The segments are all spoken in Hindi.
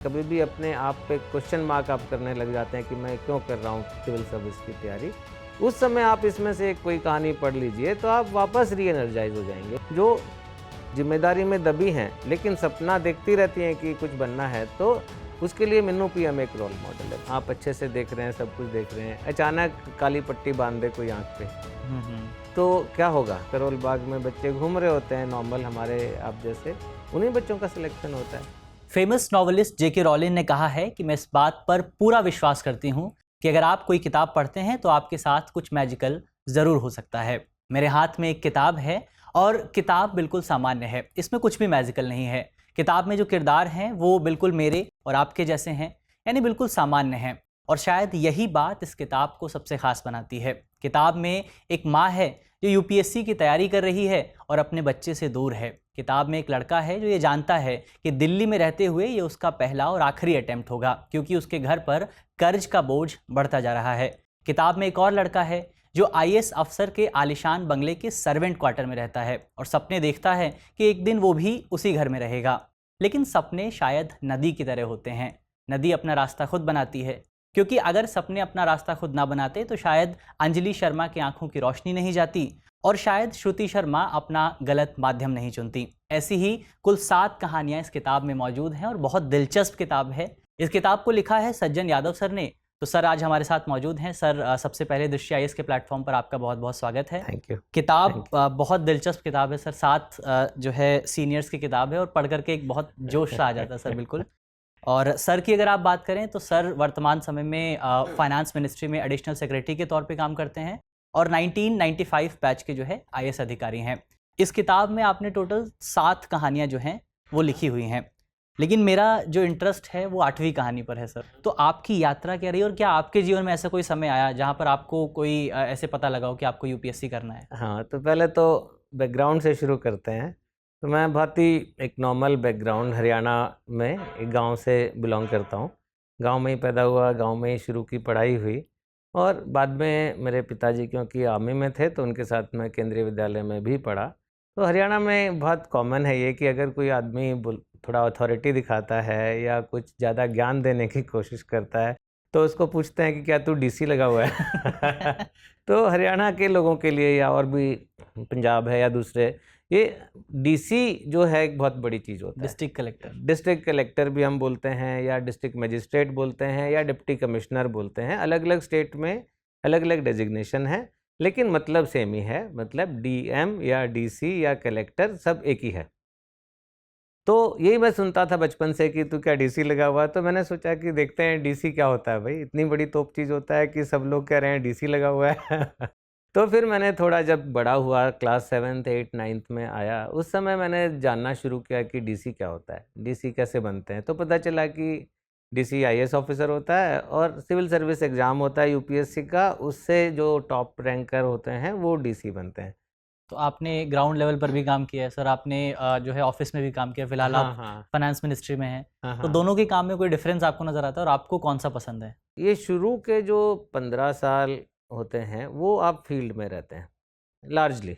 कभी भी अपने आप पे क्वेश्चन मार्क आप करने लग जाते हैं कि मैं क्यों कर रहा हूँ सिविल सर्विस की तैयारी। उस समय आप इसमें से कोई कहानी पढ़ लीजिए तो आप वापस री एनर्जाइज हो जाएंगे। जो जिम्मेदारी में दबी हैं लेकिन सपना देखती रहती हैं कि कुछ बनना है, तो उसके लिए मिन्नू पीएम एक रोल मॉडल है। आप अच्छे से देख रहे हैं, सब कुछ देख रहे हैं, अचानक काली पट्टी बांध दे कोई आँख पे, तो क्या होगा? करोल बाग में बच्चे घूम रहे होते हैं नॉर्मल हमारे आप जैसे, उन्हीं बच्चों का सिलेक्शन होता है। फेमस नॉवेलिस्ट जेके रॉलिन ने कहा है कि मैं इस बात पर पूरा विश्वास करती हूँ कि अगर आप कोई किताब पढ़ते हैं तो आपके साथ कुछ मैजिकल ज़रूर हो सकता है। मेरे हाथ में एक किताब है और किताब बिल्कुल सामान्य है, इसमें कुछ भी मैजिकल नहीं है। किताब में जो किरदार हैं वो बिल्कुल मेरे और आपके जैसे हैं, यानी बिल्कुल सामान्य हैं। और शायद यही बात इस किताब को सबसे ख़ास बनाती है। किताब में एक माँ है जो यूपीएससी की तैयारी कर रही है और अपने बच्चे से दूर है। किताब में एक लड़का है जो ये जानता है कि दिल्ली में रहते हुए ये उसका पहला और आखिरी अटेम्प्ट होगा, क्योंकि उसके घर पर कर्ज का बोझ बढ़ता जा रहा है। किताब में एक और लड़का है जो आईएएस अफसर के आलीशान बंगले के सर्वेंट क्वार्टर में रहता है और सपने देखता है कि एक दिन वो भी उसी घर में रहेगा। लेकिन सपने शायद नदी की तरह होते हैं। नदी अपना रास्ता खुद बनाती है, क्योंकि अगर सपने अपना रास्ता खुद ना बनाते तो शायद अंजलि शर्मा की आंखों की रोशनी नहीं जाती और शायद श्रुति शर्मा अपना गलत माध्यम नहीं चुनती। ऐसी ही कुल 7 कहानियां इस किताब में मौजूद हैं और बहुत दिलचस्प किताब है। इस किताब को लिखा है सज्जन यादव सर ने। तो सर आज हमारे साथ मौजूद हैं। सर सबसे पहले दृश्य आईएएस के प्लेटफॉर्म पर आपका बहुत बहुत स्वागत है। Thank you. किताब बहुत दिलचस्प किताब है सर। 7 जो है सीनियर्स की किताब है और पढ़ करके एक बहुत जोश सा आ जाता है सर। बिल्कुल। और सर की अगर आप बात करें तो सर वर्तमान समय में फाइनेंस मिनिस्ट्री में एडिशनल सेक्रेटरी के तौर पे काम करते हैं और 1995 बैच के जो है आईएएस अधिकारी हैं। इस किताब में आपने टोटल 7 कहानियां जो हैं वो लिखी हुई हैं, लेकिन मेरा जो इंटरेस्ट है वो 8वीं कहानी पर है सर। तो आपकी यात्रा क्या रही और क्या आपके जीवन में ऐसा कोई समय आया जहाँ पर आपको कोई ऐसे पता लगा हो कि आपको यूपीएससी करना है? हाँ, तो पहले तो बैकग्राउंड से शुरू करते हैं। तो मैं बहुत ही एक नॉर्मल बैकग्राउंड हरियाणा में एक गांव से बिलोंग करता हूँ। गांव में ही पैदा हुआ, गांव में ही शुरू की पढ़ाई हुई और बाद में मेरे पिताजी क्योंकि आर्मी में थे तो उनके साथ मैं केंद्रीय विद्यालय में भी पढ़ा। तो हरियाणा में बहुत कॉमन है ये कि अगर कोई आदमी थोड़ा अथॉरिटी दिखाता है या कुछ ज़्यादा ज्ञान देने की कोशिश करता है तो उसको पूछते हैं कि क्या तू डीसी लगा हुआ है। तो हरियाणा के लोगों के लिए या और भी पंजाब है या दूसरे, ये डीसी जो है एक बहुत बड़ी चीज़ होता है। डिस्ट्रिक्ट कलेक्टर भी हम बोलते हैं या डिस्ट्रिक्ट मजिस्ट्रेट बोलते हैं या डिप्टी कमिश्नर बोलते हैं। अलग अलग स्टेट में अलग अलग डेजिग्नेशन है, लेकिन मतलब सेम ही है। मतलब डीएम या डीसी या कलेक्टर सब एक ही है। तो यही मैं सुनता था बचपन से कि तू क्या डीसी लगा हुआ है। तो मैंने सोचा कि देखते हैं डीसी क्या होता है भाई, इतनी बड़ी तोप चीज़ होता है कि सब लोग कह रहे हैं डीसी लगा हुआ है। तो फिर मैंने थोड़ा जब बड़ा हुआ, क्लास 7th 8th 9th में आया, उस समय मैंने जानना शुरू किया कि डीसी क्या होता है, डीसी कैसे बनते हैं। तो पता चला कि डीसी आईएएस ऑफिसर होता है और सिविल सर्विस एग्ज़ाम होता है यूपीएससी का, उससे जो टॉप रैंकर होते हैं वो डीसी बनते हैं। तो आपने ग्राउंड लेवल पर भी काम किया है सर। आपने जो है ऑफिस में भी काम किया। फिलहाल हाँ, आप हाँ। फाइनेंस मिनिस्ट्री में हैं। हाँ, तो हाँ। दोनों के काम में कोई डिफरेंस आपको नज़र आता है और आपको कौन सा पसंद है? ये शुरू के जो 15 साल होते हैं वो आप फील्ड में रहते हैं लार्जली।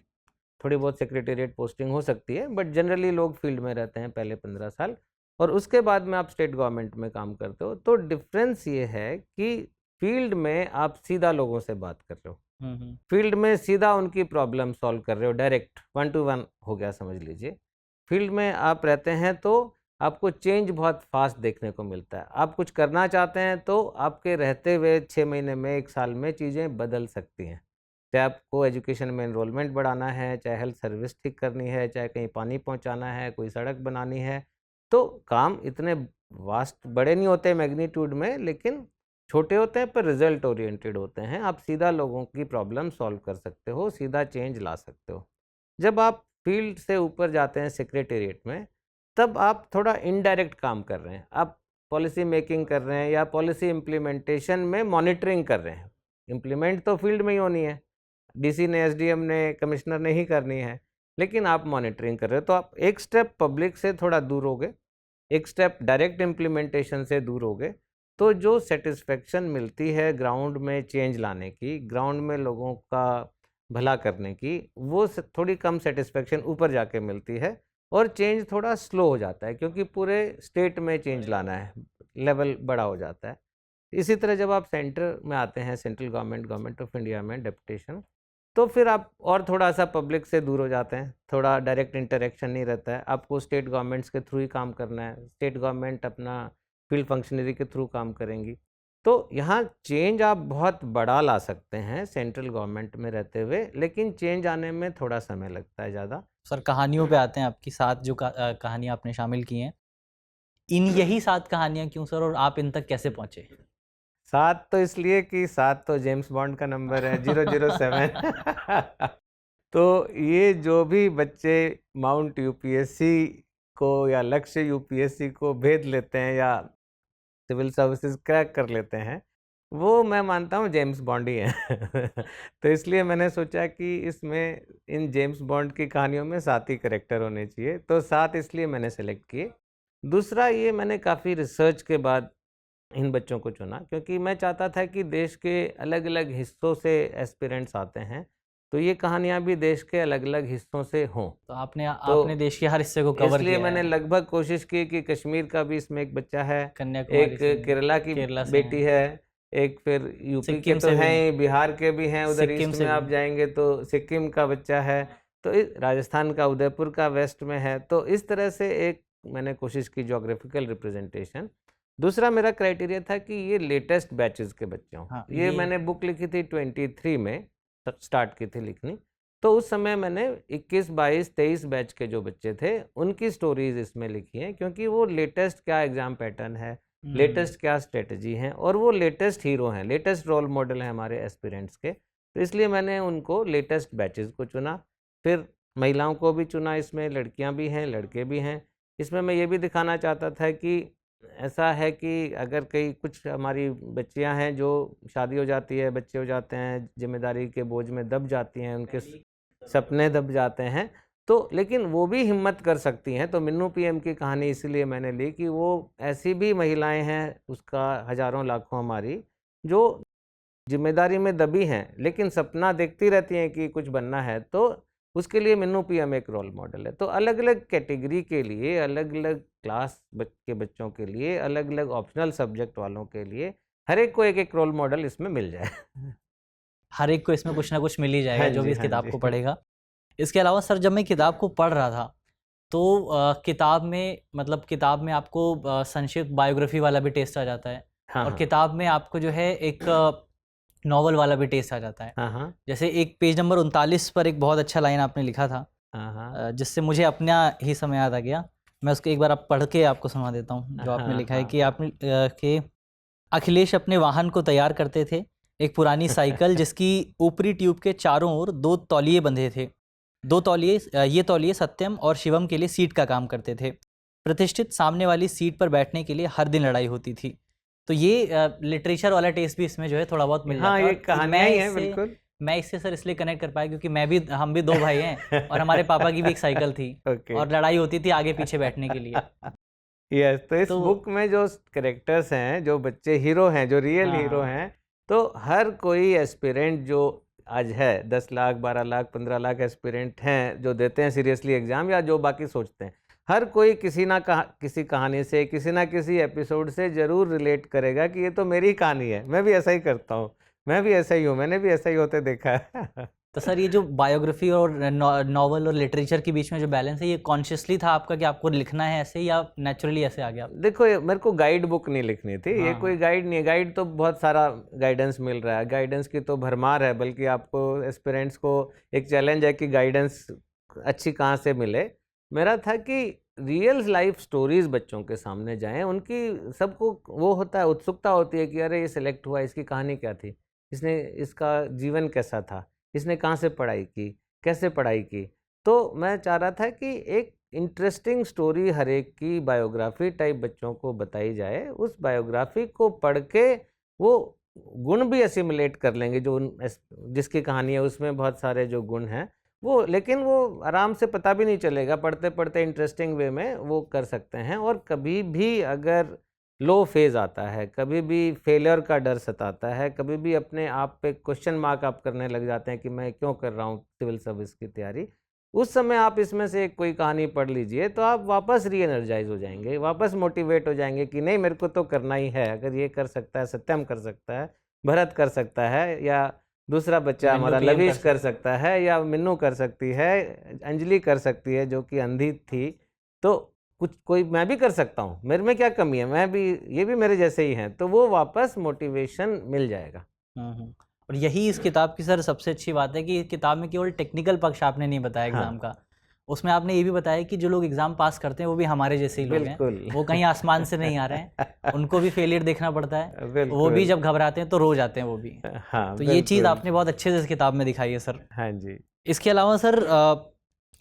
थोड़ी बहुत सेक्रेटेरिएट पोस्टिंग हो सकती है, बट जनरली लोग फील्ड में रहते हैं पहले 15 साल और उसके बाद में आप स्टेट गवर्नमेंट में काम करते हो। तो डिफरेंस ये है कि फील्ड में आप सीधा लोगों से बात कर रहे हो, फील्ड में सीधा उनकी प्रॉब्लम सॉल्व कर रहे हो, डायरेक्ट 1 to 1 हो गया समझ लीजिए। फील्ड में आप रहते हैं तो आपको चेंज बहुत फास्ट देखने को मिलता है। आप कुछ करना चाहते हैं तो आपके रहते हुए 6 महीने में 1 साल में चीज़ें बदल सकती हैं। चाहे आपको एजुकेशन में एनरोलमेंट बढ़ाना है, चाहे हेल्थ सर्विस ठीक करनी है, चाहे कहीं पानी पहुंचाना है, कोई सड़क बनानी है, तो काम इतने वास्ट बड़े नहीं होते मैग्नीट्यूड में, लेकिन छोटे होते हैं पर रिजल्ट ओरिएंटेड होते हैं। आप सीधा लोगों की प्रॉब्लम सॉल्व कर सकते हो, सीधा चेंज ला सकते हो। जब आप फील्ड से ऊपर जाते हैं सेक्रेटेरिएट में, तब आप थोड़ा इनडायरेक्ट काम कर रहे हैं। आप पॉलिसी मेकिंग कर रहे हैं या पॉलिसी इम्प्लीमेंटेशन में मॉनिटरिंग कर रहे हैं। इम्प्लीमेंट तो फील्ड में ही होनी है, डीसी ने, एसडीएम ने, कमिश्नर ने ही करनी है, लेकिन आप मॉनिटरिंग कर रहे हो। तो आप एक स्टेप पब्लिक से थोड़ा दूर हो गए, एक स्टेप डायरेक्ट इम्प्लीमेंटेशन से दूर हो गए। तो जो सेटिस्फेक्शन मिलती है ग्राउंड में चेंज लाने की, ग्राउंड में लोगों का भला करने की, वो थोड़ी कम सेटिस्फेक्शन ऊपर जाके मिलती है और चेंज थोड़ा स्लो हो जाता है, क्योंकि पूरे स्टेट में चेंज लाना है। लेवल बड़ा हो जाता है। इसी तरह जब आप सेंटर में आते हैं, सेंट्रल गवर्नमेंट ऑफ इंडिया में डेपुटेशन, तो फिर आप और थोड़ा-सा पब्लिक से दूर हो जाते हैं, थोड़ा डायरेक्ट इंटरैक्शन नहीं रहता है, आपको स्टेट गवर्नमेंट्स के थ्रू ही काम करना है, स्टेट गवर्नमेंट अपना फील्ड फंक्शनरी के थ्रू काम करेंगी। तो यहाँ चेंज आप बहुत बड़ा ला सकते हैं सेंट्रल गवर्नमेंट में रहते हुए, लेकिन चेंज आने में थोड़ा समय लगता है ज़्यादा। सर कहानियों पे आते हैं, आपकी 7 जो कहानियाँ आपने शामिल की हैं, इन यही 7 कहानियाँ क्यों सर, और आप इन तक कैसे पहुँचे? 7 तो इसलिए कि 7 तो जेम्स बॉन्ड का नंबर है, 007। तो ये जो भी बच्चे माउंट यूपीएससी को या लक्ष्य यूपीएससी को भेद लेते हैं या सिविल सर्विसेज क्रैक कर लेते हैं, वो मैं मानता हूँ जेम्स बॉन्ड ही हैं। तो इसलिए मैंने सोचा कि इसमें इन जेम्स बॉन्ड की कहानियों में 7 ही कैरेक्टर होने चाहिए, तो 7 इसलिए मैंने सेलेक्ट किए। दूसरा, ये मैंने काफ़ी रिसर्च के बाद इन बच्चों को चुना, क्योंकि मैं चाहता था कि देश के अलग-अलग हिस्सों से एस्पिरेंट्स आते हैं, तो ये कहानियाँ भी देश के अलग-अलग हिस्सों से हों। तो आपने तो देश के हर हिस्से को कवर इसलिए किया मैंने है। लगभग कोशिश की कि कश्मीर का भी इसमें एक बच्चा है, कन्याकुमारी एक से, केरला की केरला से बेटी है, एक फिर यूपी के सिक्किम तो से भी हैं हैं। ही, बिहार के भी हैं, उधर सिक्किम ईस्ट से में आप भी। जाएँगे तो सिक्किम का बच्चा है, तो राजस्थान का उदयपुर का वेस्ट में है, तो इस तरह से एक मैंने कोशिश की ज्योग्राफिकल रिप्रेजेंटेशन। दूसरा मेरा क्राइटेरिया था कि ये लेटेस्ट बैचेस के बच्चे हों। हाँ, ये मैंने बुक लिखी थी 23 में, स्टार्ट की थी लिखनी, तो उस समय मैंने 21, 22, 23 बैच के जो बच्चे थे, उनकी स्टोरीज़ इसमें लिखी हैं, क्योंकि वो लेटेस्ट क्या एग्ज़ाम पैटर्न है, लेटेस्ट क्या स्ट्रेटजी हैं, और वो लेटेस्ट हीरो हैं, लेटेस्ट रोल मॉडल हैं हमारे एस्पिरेंट्स के। तो इसलिए मैंने उनको लेटेस्ट बैचेस को चुना। फिर महिलाओं को भी चुना, इसमें लड़कियां भी हैं, लड़के भी हैं। इसमें मैं ये भी दिखाना चाहता था कि ऐसा है कि अगर कई कुछ हमारी बच्चियां हैं जो शादी हो जाती है, बच्चे हो जाते हैं, जिम्मेदारी के बोझ में दब जाती हैं, उनके सपने दब जाते हैं, तो लेकिन वो भी हिम्मत कर सकती हैं। तो मिन्नू पीएम की कहानी इसीलिए मैंने ली कि वो ऐसी भी महिलाएं हैं, उसका हज़ारों लाखों हमारी, जो ज़िम्मेदारी में दबी हैं, लेकिन सपना देखती रहती हैं कि कुछ बनना है, तो उसके लिए मिन्नू पीएम एक रोल मॉडल है। तो अलग-अलग कैटेगरी के लिए, अलग-अलग क्लास के बच्चों के लिए, अलग-अलग ऑप्शनल सब्जेक्ट वालों के लिए, हर एक को एक-एक रोल मॉडल इसमें मिल जाए। हर एक को इसमें कुछ ना कुछ मिल ही जाएगा, हाँ जो भी जी, इस हाँ किताब जी। को पढ़ेगा। इसके अलावा सर, जब मैं किताब को पढ़ रहा था, तो किताब में मतलब किताब में आपको संक्षिप्त बायोग्राफी वाला भी टेस्ट आ जाता है, हाँ, और हाँ। किताब में आपको जो है एक नॉवल वाला भी टेस्ट आ जाता है। हाँ, हाँ। जैसे एक पेज नंबर 39 पर एक बहुत अच्छा लाइन आपने लिखा था, हाँ, हाँ। जिससे मुझे अपना ही समय याद आ गया। मैं उसको एक बार आप पढ़ के आपको सुना देता हूँ, जो आपने हाँ, लिखा है हाँ, कि हाँ। आपने कि अखिलेश अपने वाहन को तैयार करते थे, एक पुरानी साइकिल जिसकी ऊपरी ट्यूब के चारों ओर 2 तौलिए बंधे थे। 2 तौलिए, ये तौलिए सत्यम और शिवम के लिए सीट का काम करते थे। प्रतिष्ठित सामने वाली सीट पर बैठने के लिए हर दिन लड़ाई होती थी। तो ये लिटरेचर वाला टेस्ट भी इसमें जो है थोड़ा बहुत मिल हाँ, जाता है, ये और कहानियाँ ही हैं बिल्कुल। मैं इससे सर इसलिए कनेक्ट कर पाया क्योंकि हम भी 2 भाई हैं, और हमारे पापा की भी एक साइकिल थी, ओके। और लड़ाई होती थी आगे पीछे बैठने के लिए। यस, तो इस तो बुक में जो कैरेक्टर्स हैं, जो बच्चे हीरो हैं, जो रियल हीरो हाँ, हैं, तो हर कोई एस्पिरेंट जो आज है, 10 लाख, 12 लाख, 15 लाख एस्पिरेंट हैं, जो देते हैं सीरियसली एग्ज़ाम या जो बाकी सोचते हैं। हर कोई किसी कहानी से, किसी ना किसी एपिसोड से ज़रूर रिलेट करेगा कि ये तो मेरी ही कहानी है, मैं भी ऐसा ही करता हूँ, मैं भी ऐसा ही हूँ, मैंने भी ऐसा ही होते देखा है। तो सर ये जो बायोग्राफी और नॉवल और लिटरेचर के बीच में जो बैलेंस है, ये कॉन्शियसली था आपका कि आपको लिखना है ऐसे, या नेचुरली ऐसे आ गया? देखो, मेरे को गाइड बुक नहीं लिखनी थी, ये हाँ, कोई गाइड नहीं है। गाइड तो बहुत सारा गाइडेंस मिल रहा है, गाइडेंस की तो भरमार है, बल्कि आपको एस्पिरेंट्स को एक चैलेंज है कि गाइडेंस अच्छी कहाँ से मिले। मेरा था कि रियल लाइफ स्टोरीज बच्चों के सामने जाएं, उनकी सबको वो होता है, उत्सुकता होती है कि अरे ये सिलेक्ट हुआ, इसकी कहानी क्या थी, इसका जीवन कैसा था, इसने कहाँ से पढ़ाई की, कैसे पढ़ाई की। तो मैं चाह रहा था कि एक इंटरेस्टिंग स्टोरी हर एक की बायोग्राफी टाइप बच्चों को बताई जाए, उस बायोग्राफी को पढ़ के वो गुण भी असिमुलेट कर लेंगे, जो जिसकी कहानी है उसमें बहुत सारे जो गुण हैं वो, लेकिन वो आराम से पता भी नहीं चलेगा, पढ़ते पढ़ते इंटरेस्टिंग वे में वो कर सकते हैं। और कभी भी अगर लो फेज़ आता है, कभी भी फेलियर का डर सताता है, कभी भी अपने आप पे क्वेश्चन मार्क आप करने लग जाते हैं कि मैं क्यों कर रहा हूँ सिविल सर्विस की तैयारी, उस समय आप इसमें से कोई कहानी पढ़ लीजिए तो आप वापस री एनर्जाइज हो जाएंगे, वापस मोटिवेट हो जाएंगे कि नहीं मेरे को तो करना ही है। अगर ये कर सकता है, सत्यम कर सकता है, भरत कर सकता है, या दूसरा बच्चा मिन्नू हमारा PM लवीश कर सकता है, या मिन्नू कर सकती है, अंजलि कर सकती है जो कि अंधी थी, तो कुछ कोई मैं भी कर सकता हूँ, मेरे में क्या कमी है, मैं भी, ये भी मेरे जैसे ही हैं, तो वो वापस मोटिवेशन मिल जाएगा। और यही इस किताब की सर सबसे अच्छी बात है कि इस किताब में केवल टेक्निकल पक्ष आपने नहीं बताया एग्जाम का, उसमें आपने ये भी बताया कि जो लोग एग्जाम पास करते हैं वो भी हमारे जैसे ही लोग हैं, वो कहीं आसमान से नहीं आ रहे हैं, उनको भी फेलियर देखना पड़ता है, वो भी जब घबराते हैं तो रो जाते हैं वो भी। हाँ, तो ये चीज़ आपने बहुत अच्छे से इस किताब में दिखाई है सर। हाँ जी। इसके अलावा सर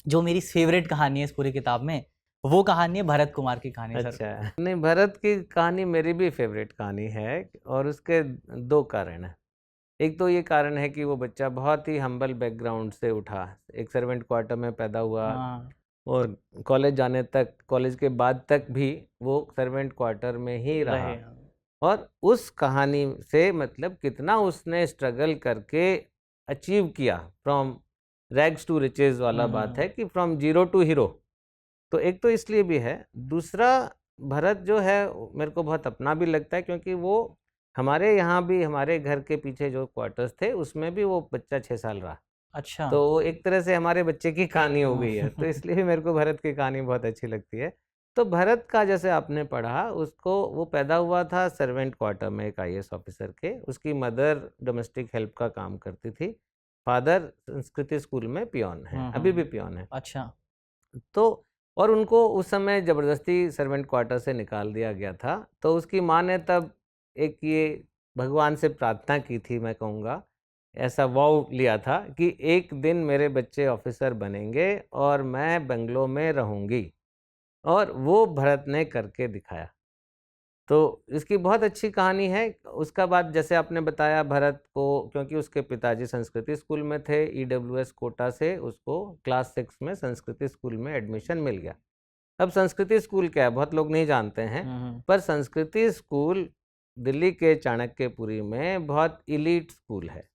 जो मेरी फेवरेट कहानी है इस पूरी किताब में, वो कहानी है भरत कुमार की कहानी। सर अच्छा, नहीं, भरत की कहानी मेरी भी फेवरेट कहानी है, और उसके दो कारण हैं। एक तो ये कारण है कि वो बच्चा बहुत ही हम्बल बैकग्राउंड से उठा, एक सर्वेंट क्वार्टर में पैदा हुआ, और कॉलेज जाने तक, कॉलेज के बाद तक भी वो सर्वेंट क्वार्टर में ही रहा। और उस कहानी से मतलब कितना उसने स्ट्रगल करके अचीव किया, फ्रॉम रैग्स टू रिचेज वाला बात है कि फ्रॉम जीरो टू हीरो। तो एक तो इसलिए भी है, दूसरा भरत जो है मेरे को बहुत अपना भी लगता है, क्योंकि वो हमारे यहाँ भी, हमारे घर के पीछे जो क्वार्टर्स थे उसमें भी वो बच्चा 6 साल रहा। अच्छा, तो वो एक तरह से हमारे बच्चे की कहानी हो गई है, तो इसलिए भी मेरे को भरत की कहानी बहुत अच्छी लगती है। तो भरत का जैसे आपने पढ़ा, उसको, वो पैदा हुआ था सर्वेंट क्वार्टर में एक IAS ऑफिसर के, उसकी मदर डोमेस्टिक हेल्प का काम करती थी, फादर संस्कृति स्कूल में पियोन है, अभी भी पियोन है। अच्छा, तो और उनको उस समय ज़बरदस्ती सर्वेंट क्वार्टर से निकाल दिया गया था। तो उसकी माँ ने तब एक ये भगवान से प्रार्थना की थी, मैं कहूँगा, ऐसा वॉव लिया था कि एक दिन मेरे बच्चे ऑफिसर बनेंगे और मैं बंगलों में रहूँगी, और वो भरत ने करके दिखाया। तो इसकी बहुत अच्छी कहानी है। उसका बाद जैसे आपने बताया, भरत को, क्योंकि उसके पिताजी संस्कृति स्कूल में थे, EWS कोटा से उसको क्लास 6 में संस्कृति स्कूल में एडमिशन मिल गया। अब संस्कृति स्कूल क्या है बहुत लोग नहीं जानते हैं, पर संस्कृति स्कूल दिल्ली के चाणक्यपुरी में बहुत इलीट स्कूल है।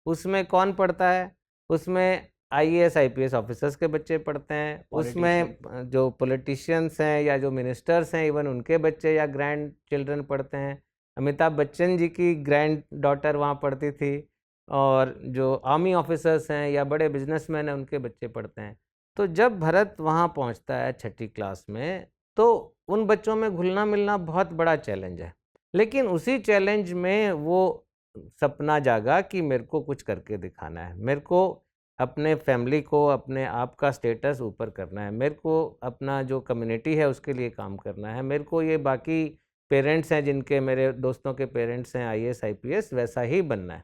उसमें कौन पढ़ता है? उसमें IAS IPS ऑफिसर्स के बच्चे पढ़ते हैं, उसमें जो पॉलिटिशियंस हैं या जो मिनिस्टर्स हैं, इवन उनके बच्चे या ग्रैंड चिल्ड्रन पढ़ते हैं। अमिताभ बच्चन जी की ग्रैंड डॉटर वहाँ पढ़ती थी, और जो आर्मी ऑफिसर्स हैं या बड़े बिजनेसमैन हैं उनके बच्चे पढ़ते हैं। तो जब भरत वहाँ पहुँचता है 6ठी क्लास में, तो उन बच्चों में घुलना मिलना बहुत बड़ा चैलेंज है, लेकिन उसी चैलेंज में वो सपना जागा कि मेरे को कुछ करके दिखाना है, मेरे को अपने फैमिली को, अपने आप का स्टेटस ऊपर करना है, मेरे को अपना जो कम्युनिटी है उसके लिए काम करना है, मेरे को ये बाकी पेरेंट्स हैं जिनके, मेरे दोस्तों के पेरेंट्स हैं IAS IPS, वैसा ही बनना है।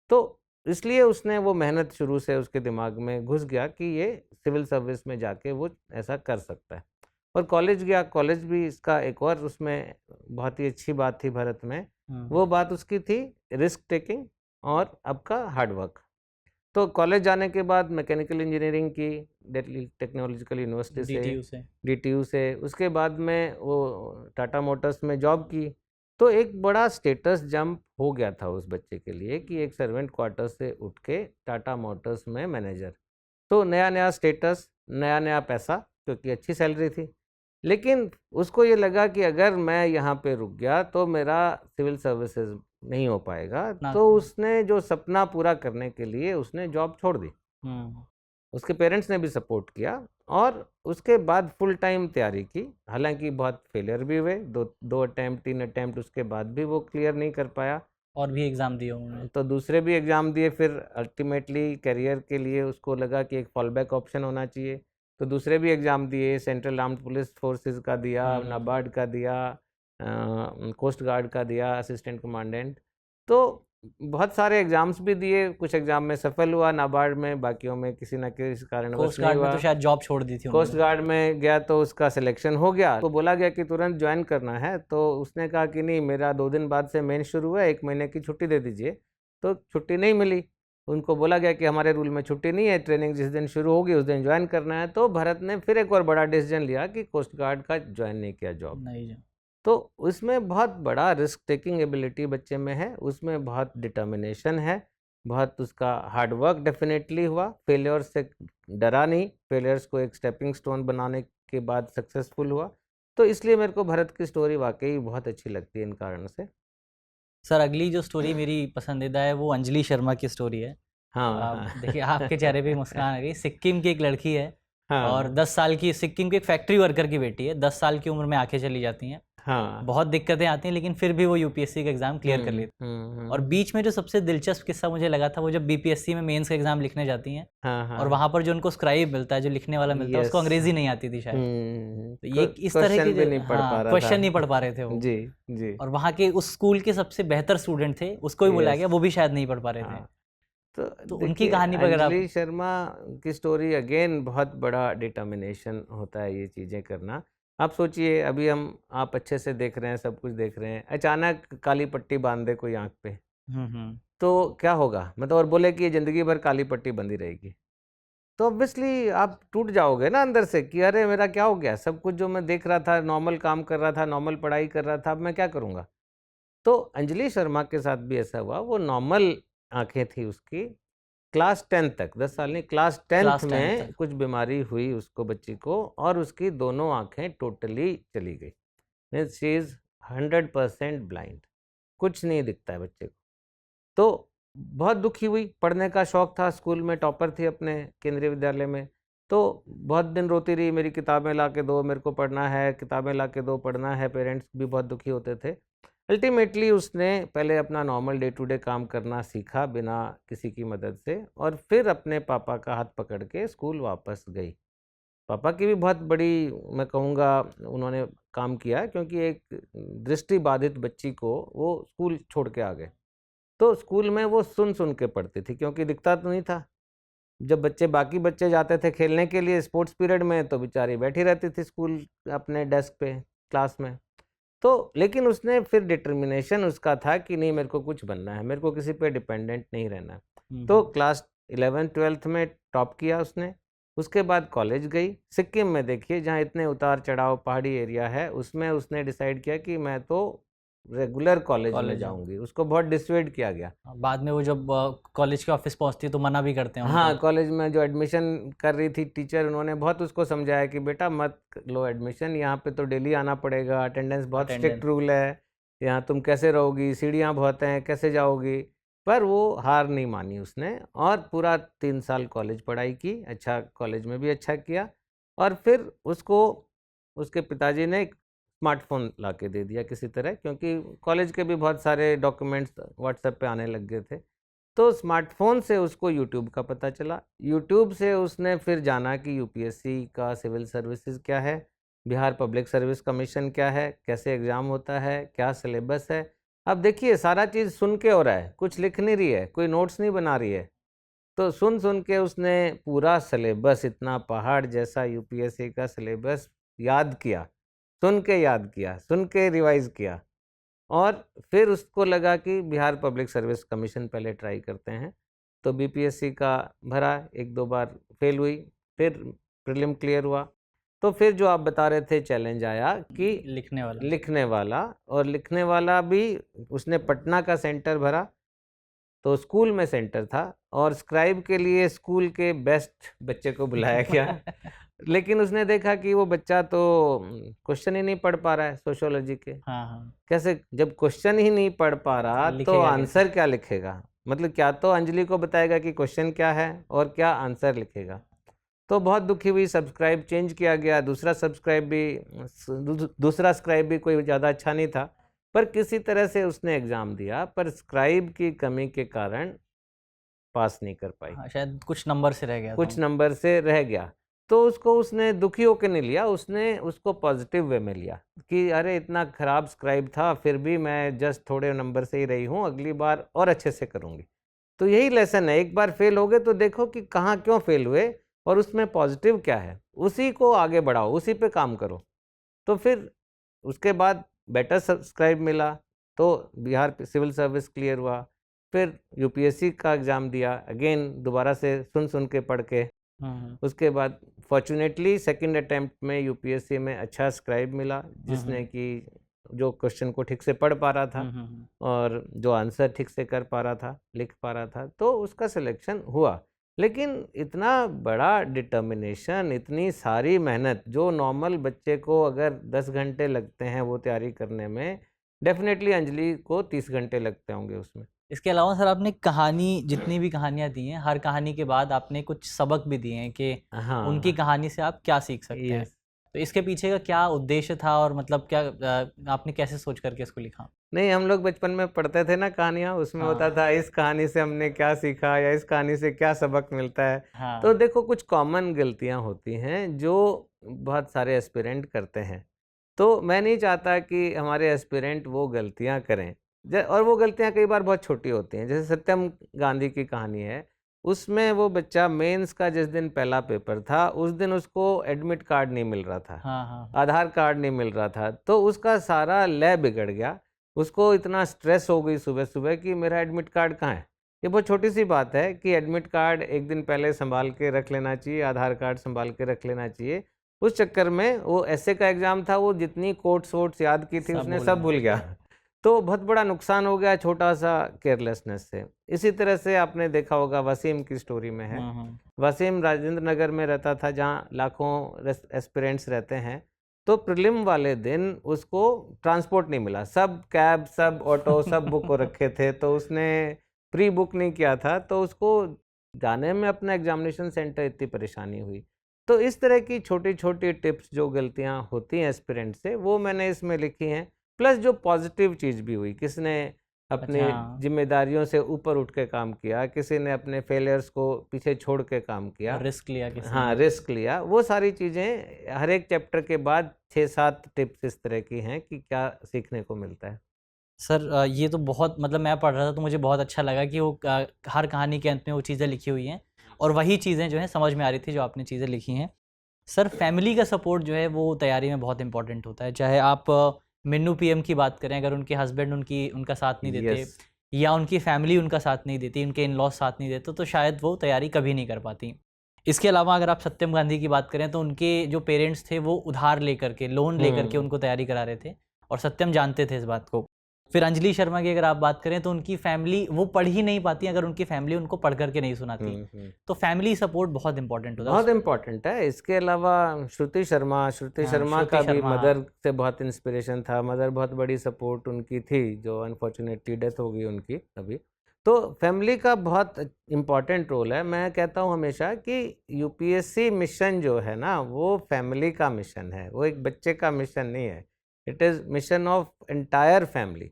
तो इसलिए उसने वो मेहनत शुरू से उसके दिमाग में घुस गया कि ये सिविल सर्विस में जाके वो ऐसा कर सकता है। और कॉलेज गया, कॉलेज भी इसका एक और उसमें बहुत ही अच्छी बात थी भरत में, वो बात उसकी थी रिस्क टेकिंग और आपका हार्ड वर्क। तो कॉलेज जाने के बाद मैकेनिकल इंजीनियरिंग की दिल्ली टेक्नोलॉजिकल यूनिवर्सिटी से, DTU से, उसके बाद में वो टाटा मोटर्स में जॉब की। तो एक बड़ा स्टेटस जंप हो गया था उस बच्चे के लिए कि एक सर्वेंट क्वार्टर से उठ के टाटा मोटर्स में मैनेजर। तो नया नया स्टेटस, नया नया पैसा, क्योंकि अच्छी सैलरी थी। लेकिन उसको ये लगा कि अगर मैं यहाँ पे रुक गया तो मेरा सिविल सर्विसेज नहीं हो पाएगा, तो उसने जो सपना पूरा करने के लिए उसने जॉब छोड़ दी। उसके पेरेंट्स ने भी सपोर्ट किया, और उसके बाद फुल टाइम तैयारी की। हालांकि बहुत फेलियर भी हुए, दो अटैम्प्ट 3 अटैम्प्ट, उसके बाद भी वो क्लियर नहीं कर पाया, और भी एग्ज़ाम दिए उन्होंने, तो दूसरे भी एग्ज़ाम दिए। फिर अल्टीमेटली करियर के लिए उसको लगा कि एक फॉल बैक ऑप्शन होना चाहिए, तो दूसरे भी एग्ज़ाम दिए, सेंट्रल आर्म्ड पुलिस फोर्सेस का दिया, नाबार्ड का दिया, कोस्ट गार्ड का दिया, असिस्टेंट कमांडेंट। तो बहुत सारे एग्जाम्स भी दिए, कुछ एग्जाम में सफल हुआ नाबार्ड में, बाकियों में किसी न किसी कारणवश नहीं हुआ। तो शायद जॉब छोड़ दी थी। कोस्ट गार्ड में गया तो उसका सिलेक्शन हो गया, तो बोला गया कि तुरंत ज्वाइन करना है, तो उसने कहा कि नहीं, मेरा 2 दिन बाद से मेन शुरू हुआ है, 1 महीने की छुट्टी दे दीजिए। तो छुट्टी नहीं मिली, उनको बोला गया कि हमारे रूल में छुट्टी नहीं है, ट्रेनिंग जिस दिन शुरू होगी उस दिन ज्वाइन करना है। तो भरत ने फिर एक और बड़ा डिसीजन लिया कि कोस्ट गार्ड का ज्वाइन नहीं किया जॉब। तो उसमें बहुत बड़ा रिस्क टेकिंग एबिलिटी बच्चे में है, उसमें बहुत डिटर्मिनेशन है, बहुत उसका हार्ड वर्क डेफिनेटली हुआ, फेलियर से डरा नहीं, फेलियर्स को एक स्टेपिंग स्टोन बनाने के बाद सक्सेसफुल हुआ। तो इसलिए मेरे को भरत की स्टोरी वाकई बहुत अच्छी लगती है इन कारण से। सर अगली जो स्टोरी मेरी पसंदीदा है वो अंजलि शर्मा की स्टोरी है। हाँ हाँ देखिए आपके चेहरे पे मुस्कान आ गई। सिक्किम की एक लड़की है और हाँ 10 साल की, सिक्किम की एक फैक्ट्री वर्कर की बेटी है, 10 साल की उम्र में आंखें चली जाती हैं, हाँ। बहुत दिक्कतें आती हैं, लेकिन फिर भी वो यूपीएससी का एग्ज़ाम क्लियर कर लेती है। और बीच में जो सबसे दिलचस्प किस्सा मुझे लगा था वो जब बीपीएससी में मेंस का एग्ज़ाम लिखने जाती हैं हाँ और हाँ वहाँ पर जो उनको स्क्राइब मिलता है, जो लिखने वाला मिलता है, उसको यस। अंग्रेज़ी नहीं आती थी शायद। तो ये इस तरह क्वेश्चन की भी जो, नहीं पढ़ पा रहा क्वेश्चन था। नहीं पढ़ पा रहे थे वो। जी जी। और वहाँ के उस स्कूल के सबसे बेहतर स्टूडेंट थे, उसको भी बुलाया यस। गया, वो भी शायद नहीं पढ़ पा रहे थे। हाँ तो तो उनकी देखिए, कहानी वगैरह अंजलि शर्मा की स्टोरी अगेन बहुत बड़ा डिटर्मिनेशन होता है ये चीज़ें करना। आप सोचिए, अभी आप अच्छे से देख रहे हैं, सब कुछ देख रहे हैं, अचानक काली पट्टी बांध दे कोई आँख पे, हम्म। तो क्या होगा? मतलब और बोले कि ये ज़िंदगी भर काली पट्टी बंधी रहेगी, तो ऑब्वियसली आप टूट जाओगे ना अंदर से कि अरे मेरा क्या हो गया? सब कुछ जो मैं देख रहा था, नॉर्मल काम कर रहा था, नॉर्मल पढ़ाई कर रहा था, अब मैं क्या करूँगा? तो अंजलि शर्मा के साथ भी ऐसा हुआ, वो नॉर्मल आँखें थी उसकी, क्लास 10 तक, 10 साल नहीं, क्लास 10th क्लास 10 में तक। कुछ बीमारी हुई उसको, बच्ची को, और उसकी दोनों आँखें टोटली चली गई। मीन्स शी इज़ 100% ब्लाइंड, कुछ नहीं दिखता है बच्चे को। तो बहुत दुखी हुई, पढ़ने का शौक था, स्कूल में टॉपर थी अपने केंद्रीय विद्यालय में, तो बहुत दिन रोती रही, मेरी किताबें ला के दो, मेरे को पढ़ना है, किताबें ला के दो, पढ़ना है। पेरेंट्स भी बहुत दुखी होते थे। अल्टीमेटली उसने पहले अपना नॉर्मल डे टू डे काम करना सीखा बिना किसी की मदद से, और फिर अपने पापा का हाथ पकड़ के स्कूल वापस गई। पापा की भी बहुत बड़ी, मैं कहूँगा, उन्होंने काम किया, क्योंकि एक दृष्टिबाधित बच्ची को वो स्कूल छोड़ के आ गए। तो स्कूल में वो सुन के पढ़ती थी, क्योंकि दिखता तो नहीं था। जब बाकी बच्चे जाते थे खेलने के लिए स्पोर्ट्स पीरियड में, तो बेचारी बैठी रहती थी स्कूल अपने डेस्क पे, क्लास में। तो लेकिन उसने फिर डिटर्मिनेशन उसका था कि नहीं, मेरे को कुछ बनना है, मेरे को किसी पे डिपेंडेंट नहीं रहना है। तो क्लास 11th-12th में टॉप किया उसने। उसके बाद कॉलेज गई सिक्किम में। देखिए, जहाँ इतने उतार चढ़ाव, पहाड़ी एरिया है, उसमें उसने डिसाइड किया कि मैं तो रेगुलर कॉलेज में कॉलेज जाऊंगी। उसको बहुत डिसवेड किया गया। बाद में वो जब कॉलेज के ऑफिस पहुंचती है तो मना भी करते हैं हाँ, उनको। कॉलेज में जो एडमिशन कर रही थी टीचर, उन्होंने बहुत उसको समझाया कि बेटा मत लो एडमिशन, यहाँ पे तो डेली आना पड़ेगा, अटेंडेंस बहुत स्ट्रिक्ट अटेंडेंस। रूल है, यहाँ तुम कैसे रहोगी, सीढ़ियाँ बहुत हैं, कैसे जाओगी। पर वो हार नहीं मानी उसने, और पूरा 3 साल कॉलेज पढ़ाई की, अच्छा कॉलेज में भी अच्छा किया। और फिर उसको उसके पिताजी ने एक स्मार्टफोन ला के दे दिया किसी तरह, क्योंकि कॉलेज के भी बहुत सारे डॉक्यूमेंट्स व्हाट्सएप पे आने लग गए थे। तो स्मार्टफ़ोन से उसको यूट्यूब का पता चला। यूट्यूब से उसने फिर जाना कि यूपीएससी का सिविल सर्विसेज क्या है, बिहार पब्लिक सर्विस कमीशन क्या है, कैसे एग्ज़ाम होता है, क्या सिलेबस है। अब देखिए, सारा चीज़ सुन के हो रहा है, कुछ लिख नहीं रही है, कोई नोट्स नहीं बना रही है। तो सुन के उसने पूरा सिलेबस, इतना पहाड़ जैसा यूपीएससी का सिलेबस याद किया, सुन के याद किया, सुन के रिवाइज़ किया। और फिर उसको लगा कि बिहार पब्लिक सर्विस कमीशन पहले ट्राई करते हैं। तो बीपीएससी का भरा, 1-2 बार फेल हुई, फिर प्रीलिम क्लियर हुआ। तो फिर जो आप बता रहे थे चैलेंज आया कि लिखने वाला। लिखने वाला, और लिखने वाला भी उसने पटना का सेंटर भरा, तो स्कूल में सेंटर था, और स्क्राइब के लिए स्कूल के बेस्ट बच्चे को बुलाया गया। लेकिन उसने देखा कि वो बच्चा तो क्वेश्चन ही नहीं पढ़ पा रहा है सोशियोलॉजी के। हाँ हाँ। कैसे, जब क्वेश्चन ही नहीं पढ़ पा रहा तो लिखेगा कैसे? आंसर क्या लिखेगा? मतलब क्या तो अंजलि को बताएगा कि क्वेश्चन क्या है, और क्या आंसर लिखेगा। तो बहुत दुखी हुई, सब्सक्राइब चेंज किया गया, दूसरा स्क्राइब भी कोई ज़्यादा अच्छा नहीं था, पर किसी तरह से उसने एग्ज़ाम दिया, पर स्क्राइब की कमी के कारण पास नहीं कर पाई, हाँ, शायद कुछ नंबर से रह गया था कुछ वो। नंबर से रह गया। तो उसने दुखी होकर नहीं लिया, उसने उसको पॉजिटिव वे में लिया कि अरे इतना खराब स्क्राइब था, फिर भी मैं जस्ट थोड़े नंबर से ही रही हूँ, अगली बार और अच्छे से करूँगी। तो यही लेसन है, एक बार फेल हो गए तो देखो कि कहाँ क्यों फेल हुए, और उसमें पॉजिटिव क्या है, उसी को आगे बढ़ाओ, उसी पे काम करो। तो फिर उसके बाद बेटर सब्सक्राइब मिला, तो बिहार सिविल सर्विस क्लियर हुआ। फिर यूपीएससी का एग्ज़ाम दिया, अगेन दोबारा से सुन के पढ़ के। उसके बाद फॉर्चुनेटली सेकंड अटेम्प्ट में यूपीएससी में अच्छा स्क्राइब मिला, जिसने कि जो क्वेश्चन को ठीक से पढ़ पा रहा था और जो आंसर ठीक से कर पा रहा था, लिख पा रहा था, तो उसका सिलेक्शन हुआ। लेकिन इतना बड़ा डिटर्मिनेशन, इतनी सारी मेहनत जो नॉर्मल बच्चे को अगर 10 घंटे लगते हैं वो तैयारी करने में, डेफिनेटली अंजलि को 30 घंटे लगते होंगे उसमें। इसके अलावा सर आपने कहानी, जितनी भी कहानियाँ दी हैं, हर कहानी के बाद आपने कुछ सबक भी दिए हैं कि उनकी कहानी से आप क्या सीख सकते हैं। तो इसके पीछे का क्या उद्देश्य था और मतलब क्या आपने कैसे सोच करके इसको लिखा? नहीं, हम लोग बचपन में पढ़ते थे ना कहानियाँ, उसमें होता था इस कहानी से हमने क्या सीखा या इस कहानी से क्या सबक मिलता है। तो देखो, कुछ कॉमन गलतियाँ होती हैं जो बहुत सारे एस्पिरेंट करते हैं, तो मैं नहीं चाहता कि हमारे एस्पिरेंट वो गलतियाँ करें। और वो गलतियाँ कई बार बहुत छोटी होती हैं। जैसे सत्यम गांधी की कहानी है, उसमें वो बच्चा मेंस का जिस दिन पहला पेपर था, उस दिन उसको एडमिट कार्ड नहीं मिल रहा था, आधार कार्ड नहीं मिल रहा था, तो उसका सारा लय बिगड़ गया। उसको इतना स्ट्रेस हो गई सुबह सुबह कि मेरा एडमिट कार्ड कहाँ है। ये बहुत छोटी सी बात है कि एडमिट कार्ड एक दिन पहले संभाल के रख लेना चाहिए, आधार कार्ड संभाल के रख लेना चाहिए। उस चक्कर में वो ऐसे का एग्ज़ाम था, वो जितनी कोट्स वोट्स याद की थी उसने सब भूल गया। तो बहुत बड़ा नुकसान हो गया छोटा सा केयरलेसनेस से। इसी तरह से आपने देखा होगा वसीम की स्टोरी में है। वसीम राजेंद्र नगर में रहता था जहाँ लाखों एस्पिरेंट्स रहते हैं। तो प्रीलिम वाले दिन उसको ट्रांसपोर्ट नहीं मिला, सब कैब, सब ऑटो, सब बुक हो रखे थे, तो उसने प्री बुक नहीं किया था, तो उसको जाने में अपना एग्जामिनेशन सेंटर इतनी परेशानी हुई। तो इस तरह की छोटी छोटी टिप्स जो गलतियाँ होती हैं एस्पिरेंट से, वो मैंने इसमें लिखी हैं। प्लस जो पॉजिटिव चीज़ भी हुई, किसने अपनी जिम्मेदारियों से ऊपर उठ के काम किया, किसी ने अपने फेलियर्स को पीछे छोड़ के काम किया, रिस्क लिया किसी हाँ रिस्क लिया। वो सारी चीज़ें हर एक चैप्टर के बाद 6-7 टिप्स इस तरह की हैं कि क्या सीखने को मिलता है। सर ये तो बहुत, मतलब मैं पढ़ रहा था तो मुझे बहुत अच्छा लगा कि वो हर कहानी के अंत में वो चीज़ें लिखी हुई हैं और वही चीज़ें जो हैं समझ में आ रही थी जो आपने चीज़ें लिखी हैं। सर फैमिली का सपोर्ट जो है वो तैयारी में बहुत इंपॉर्टेंट होता है। चाहे आप मिन्नू पीएम की बात करें, अगर उनके हस्बैंड उनका साथ नहीं देते या उनकी फैमिली उनका साथ नहीं देती, उनके इन लॉज साथ नहीं देते, तो शायद वो तैयारी कभी नहीं कर पाती। इसके अलावा अगर आप सत्यम गांधी की बात करें तो उनके जो पेरेंट्स थे वो उधार लेकर के, लोन लेकर के उनको तैयारी करा रहे थे और सत्यम जानते थे इस बात को। फिर अंजलि शर्मा की अगर आप बात करें तो उनकी फैमिली वो पढ़ ही नहीं पाती अगर उनकी फैमिली उनको पढ़ करके नहीं सुनाती। तो फैमिली सपोर्ट बहुत इंपॉर्टेंट होता है, बहुत इंपॉर्टेंट है। इसके अलावा श्रुति शर्मा का भी मदर से बहुत इंस्पिरेशन था। मदर बहुत बड़ी सपोर्ट उनकी थी, जो अनफॉर्चुनेटली डेथ हो गई उनकी अभी। तो फैमिली का बहुत इम्पॉर्टेंट रोल है। मैं कहता हूँ हमेशा कि यूपीएससी मिशन जो है ना, वो फैमिली का मिशन है, वो एक बच्चे का मिशन नहीं है। It is mission of entire family.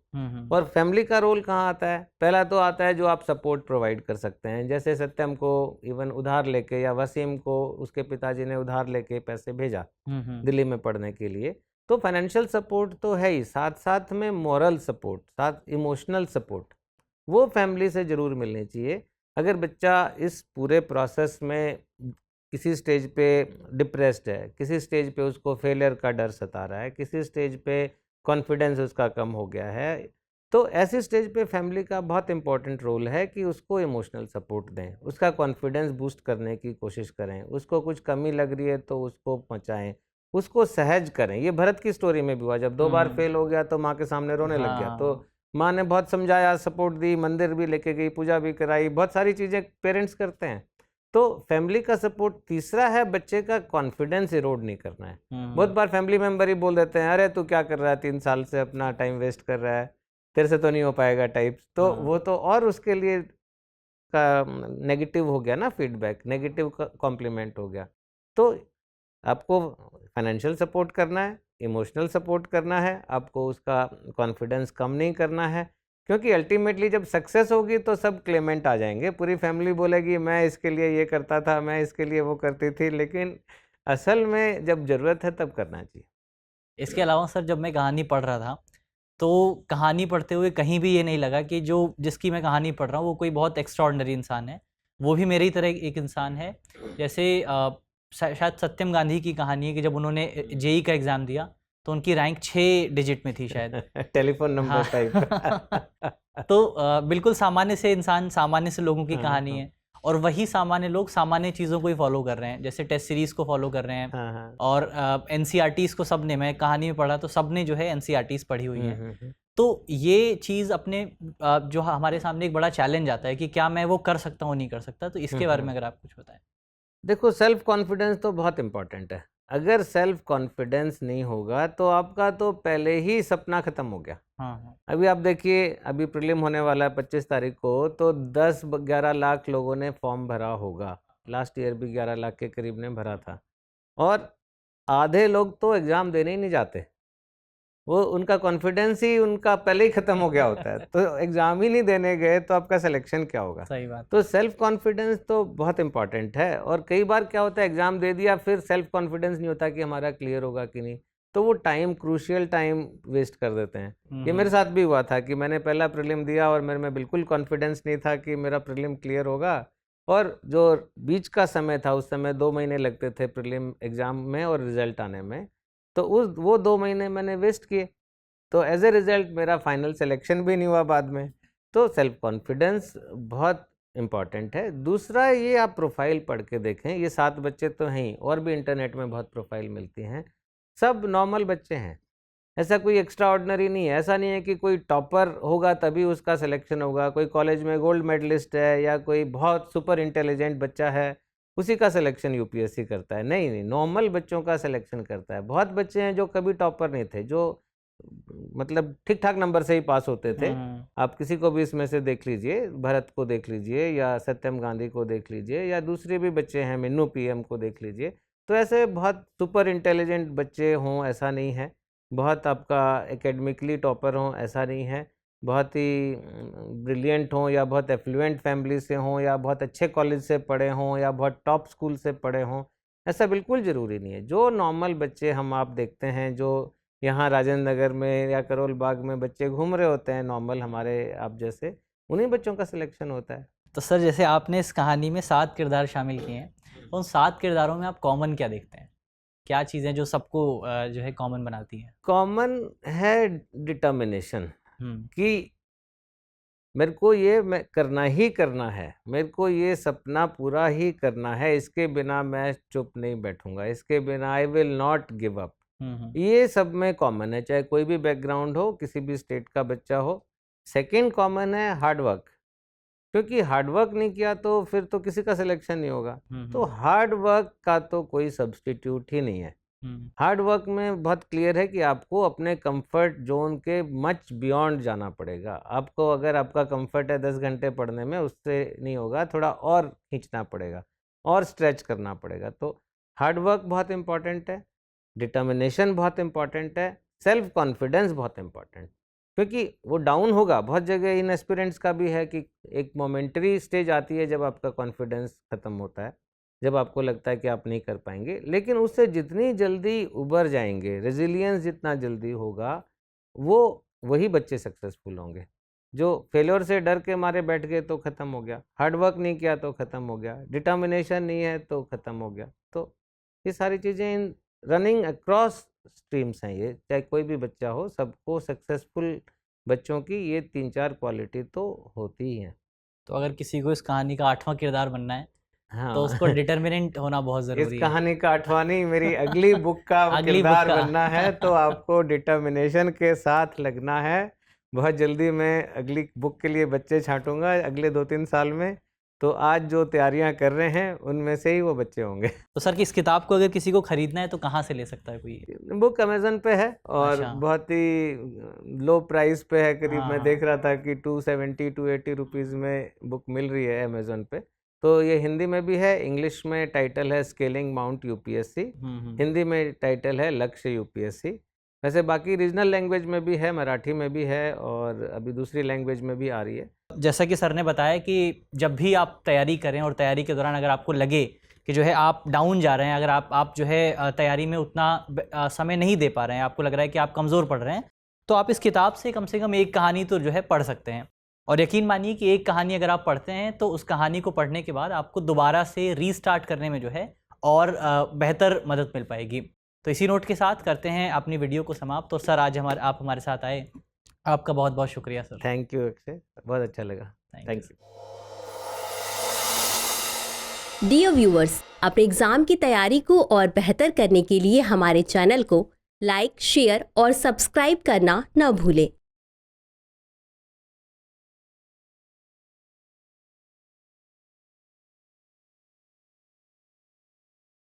और फैमिली का रोल कहाँ आता है? पहला तो आता है जो आप सपोर्ट प्रोवाइड कर सकते हैं, जैसे सत्यम को इवन उधार लेके, या वसीम को उसके पिताजी ने उधार लेके पैसे भेजा दिल्ली में पढ़ने के लिए, तो फाइनेंशियल सपोर्ट तो है ही, साथ साथ में मॉरल सपोर्ट, साथ इमोशनल सपोर्ट वो फैमिली से ज़रूर मिलनी चाहिए। अगर बच्चा इस पूरे प्रोसेस में किसी स्टेज पे डिप्रेस्ड है, किसी स्टेज पे उसको फेलियर का डर सता रहा है, किसी स्टेज पे कॉन्फिडेंस उसका कम हो गया है, तो ऐसी स्टेज पे फैमिली का बहुत इंपॉर्टेंट रोल है कि उसको इमोशनल सपोर्ट दें, उसका कॉन्फिडेंस बूस्ट करने की कोशिश करें, उसको कुछ कमी लग रही है तो उसको पहुँचाएँ, उसको सहज करें। ये भरत की स्टोरी में भी हुआ, जब 2 बार फेल हो गया तो माँ के सामने रोने लग गया, तो माँ ने बहुत समझाया, सपोर्ट दी, मंदिर भी लेके गई, पूजा भी कराई, बहुत सारी चीज़ें पेरेंट्स करते हैं। तो फैमिली का सपोर्ट। तीसरा है बच्चे का कॉन्फिडेंस इरोड नहीं करना है। बहुत बार फैमिली मेंबर ही बोल देते हैं, अरे तू क्या कर रहा है, 3 साल से अपना टाइम वेस्ट कर रहा है, तेरे से तो नहीं हो पाएगा टाइप्स। तो वो तो और उसके लिए का नेगेटिव हो गया ना, फीडबैक, नेगेटिव कॉम्प्लीमेंट हो गया। तो आपको फाइनेंशियल सपोर्ट करना है, इमोशनल सपोर्ट करना है, आपको उसका कॉन्फिडेंस कम नहीं करना है, क्योंकि अल्टीमेटली जब सक्सेस होगी तो सब क्लेमेंट आ जाएंगे, पूरी फैमिली बोलेगी मैं इसके लिए ये करता था, मैं इसके लिए वो करती थी, लेकिन असल में जब ज़रूरत है तब करना चाहिए। इसके अलावा सर जब मैं कहानी पढ़ रहा था तो कहानी पढ़ते हुए कहीं भी ये नहीं लगा कि जो जिसकी मैं कहानी पढ़ रहा हूँ वो कोई बहुत एक्स्ट्राऑर्डिनरी इंसान है, वो भी मेरी तरह एक इंसान है। जैसे शायद सत्यम गांधी की कहानी है कि जब उन्होंने जेई का एग्ज़ाम दिया तो उनकी रैंक 6 डिजिट में थी शायद, टेलीफोन नंबर टाइप। तो बिल्कुल सामान्य से इंसान, सामान्य से लोगों की कहानी है और वही सामान्य लोग सामान्य चीज़ों को ही फॉलो कर रहे हैं, जैसे टेस्ट सीरीज को फॉलो कर रहे हैं। हाँ। और एनसीईआरटीज़ को सबने, मैं कहानी में पढ़ा तो सबने जो है एनसीईआरटीज़ पढ़ी हुई हैं। तो ये चीज़ अपने जो हमारे सामने एक बड़ा चैलेंज आता है कि क्या मैं वो कर सकता हूँ नहीं कर सकता, तो इसके बारे में अगर आप कुछ बताएं। देखो, सेल्फ कॉन्फिडेंस तो बहुत इम्पोर्टेंट है। अगर सेल्फ कॉन्फिडेंस नहीं होगा तो आपका तो पहले ही सपना खत्म हो गया। हाँ। अभी आप देखिए, अभी प्रीलिम होने वाला है 25 तारीख को, तो 10-11 लाख लोगों ने फॉर्म भरा होगा। लास्ट ईयर भी 11 लाख के करीब ने भरा था, और आधे लोग तो एग्ज़ाम देने ही नहीं जाते। वो उनका कॉन्फिडेंस ही उनका पहले ही ख़त्म हो गया होता है। तो एग्ज़ाम ही नहीं देने गए तो आपका सिलेक्शन क्या होगा? सही बात। तो सेल्फ कॉन्फिडेंस तो बहुत इम्पॉर्टेंट है। और कई बार क्या होता है, एग्ज़ाम दे दिया, फिर सेल्फ कॉन्फिडेंस नहीं होता कि हमारा क्लियर होगा कि नहीं, तो वो टाइम, क्रूशियल टाइम वेस्ट कर देते हैं। ये मेरे साथ भी हुआ था कि मैंने पहला प्रीलिम दिया और मेरे में बिल्कुल कॉन्फिडेंस नहीं था कि मेरा प्रीलिम क्लियर होगा, और जो बीच का समय था, उस समय 2 महीने लगते थे प्रीलिम एग्ज़ाम में और रिज़ल्ट आने में, तो वो 2 महीने मैंने वेस्ट किए। तो एज ए रिज़ल्ट मेरा फाइनल सिलेक्शन भी नहीं हुआ बाद में। तो सेल्फ कॉन्फिडेंस बहुत इम्पॉर्टेंट है। दूसरा, ये आप प्रोफाइल पढ़ के देखें, ये 7 बच्चे तो हैं ही, और भी इंटरनेट में बहुत प्रोफाइल मिलती हैं। सब नॉर्मल बच्चे हैं, ऐसा कोई एक्स्ट्रा ऑर्डिनरी नहीं है। ऐसा नहीं है कि कोई टॉपर होगा तभी उसका सिलेक्शन होगा, कोई कॉलेज में गोल्ड मेडलिस्ट है या कोई बहुत सुपर इंटेलिजेंट बच्चा है, उसी का सिलेक्शन यूपीएससी करता है। नहीं, नॉर्मल बच्चों का सिलेक्शन करता है। बहुत बच्चे हैं जो कभी टॉपर नहीं थे, जो मतलब ठीक ठाक नंबर से ही पास होते थे। आप किसी को भी इसमें से देख लीजिए, भरत को देख लीजिए या सत्यम गांधी को देख लीजिए, या दूसरे भी बच्चे हैं, मिन्नू पीएम को देख लीजिए। तो ऐसे बहुत सुपर इंटेलिजेंट बच्चे हों ऐसा नहीं है, बहुत आपका एकेडमिकली टॉपर हों ऐसा नहीं है, बहुत ही ब्रिलियंट हों या बहुत एफ्लुएंट फैमिली से हों या बहुत अच्छे कॉलेज से पढ़े हों या बहुत टॉप स्कूल से पढ़े हों, ऐसा बिल्कुल ज़रूरी नहीं है। जो नॉर्मल बच्चे हम आप देखते हैं, जो यहाँ राजेंद्र नगर में या करोल बाग में बच्चे घूम रहे होते हैं नॉर्मल हमारे आप जैसे, उन्हीं बच्चों का सिलेक्शन होता है। तो सर, जैसे आपने इस कहानी में 7 किरदार शामिल किए हैं, उन 7 किरदारों में आप कॉमन क्या देखते हैं? क्या चीज़ें जो सबको जो है कॉमन बनाती हैं? कॉमन है डिटर्मिनेशन, कि मेरे को ये मैं करना ही करना है, मेरे को ये सपना पूरा ही करना है, इसके बिना मैं चुप नहीं बैठूंगा, इसके बिना I will not give up. ये सब में कॉमन है, चाहे कोई भी बैकग्राउंड हो, किसी भी स्टेट का बच्चा हो। सेकंड कॉमन है हार्ड वर्क, क्योंकि हार्ड वर्क नहीं किया तो फिर तो किसी का सिलेक्शन नहीं होगा। तो हार्ड वर्क का तो कोई सब्स्टिट्यूट ही नहीं है। हार्ड वर्क में बहुत क्लियर है कि आपको अपने कंफर्ट जोन के मच बियॉन्ड जाना पड़ेगा। आपको अगर आपका कंफर्ट है 10 घंटे पढ़ने में, उससे नहीं होगा, थोड़ा और खींचना पड़ेगा और स्ट्रेच करना पड़ेगा। तो हार्ड वर्क बहुत इंपॉर्टेंट है, डिटर्मिनेशन बहुत इंपॉर्टेंट है, सेल्फ कॉन्फिडेंस बहुत इंपॉर्टेंट, क्योंकि वो डाउन होगा। बहुत जगह इन एस्पिरेंट्स का भी है कि एक मोमेंटरी स्टेज आती है जब आपका कॉन्फिडेंस ख़त्म होता है, जब आपको लगता है कि आप नहीं कर पाएंगे, लेकिन उससे जितनी जल्दी उबर जाएंगे, रेजिलियंस जितना जल्दी होगा, वही बच्चे सक्सेसफुल होंगे। जो फेलियर से डर के मारे बैठ गए तो ख़त्म हो गया, हार्ड वर्क नहीं किया तो ख़त्म हो गया, डिटर्मिनेशन नहीं है तो ख़त्म हो गया। तो ये सारी चीज़ें इन रनिंग अक्रॉस स्ट्रीम्स हैं, ये चाहे कोई भी बच्चा हो, सबको सक्सेसफुल बच्चों की ये 3-4 क्वालिटी तो होती ही हैं। तो अगर किसी को इस कहानी का 8वां किरदार बनना है, हाँ, तो उसको डिटर्मिनेंट होना बहुत ज़रूरी है। इस कहानी का 8वां नहीं, मेरी अगली बुक का किरदार बनना है तो आपको डिटर्मिनेशन के साथ लगना है। बहुत जल्दी मैं अगली बुक के लिए बच्चे छांटूंगा अगले 2-3 साल में, तो आज जो तैयारियां कर रहे हैं उनमें से ही वो बच्चे होंगे। तो सर, कि इस किताब को अगर किसी को खरीदना है तो कहाँ से ले सकता है कोई? बुक अमेजन पे है और बहुत ही लो प्राइस पे है, करीब मैं देख रहा था कि 270-280 रुपीज़ में बुक मिल रही है अमेजन पे। तो ये हिंदी में भी है, इंग्लिश में टाइटल है स्केलिंग माउंट यूपीएससी, हिंदी में टाइटल है लक्ष्य यूपीएससी। वैसे बाकी रीजनल लैंग्वेज में भी है, मराठी में भी है और अभी दूसरी लैंग्वेज में भी आ रही है। जैसा कि सर ने बताया कि जब भी आप तैयारी करें और तैयारी के दौरान अगर आपको लगे कि जो है आप डाउन जा रहे हैं, अगर आप जो है तैयारी में उतना समय नहीं दे पा रहे हैं, आपको लग रहा है कि आप कमज़ोर पढ़ रहे हैं, तो आप इस किताब से कम एक कहानी तो जो है पढ़ सकते हैं। और यकीन मानिए कि एक कहानी अगर आप पढ़ते हैं तो उस कहानी को पढ़ने के बाद आपको दोबारा से रीस्टार्ट करने में जो है और बेहतर मदद मिल पाएगी। तो इसी नोट के साथ करते हैं अपनी वीडियो को समाप्त। तो सर, आज आप हमारे साथ आए, आपका बहुत बहुत शुक्रिया सर। थैंक यू अक्षय, बहुत अच्छा लगा। Thank you. डियर व्यूअर्स, अपने एग्जाम की तैयारी को और बेहतर करने के लिए हमारे चैनल को लाइक, शेयर और सब्सक्राइब करना न भूलें।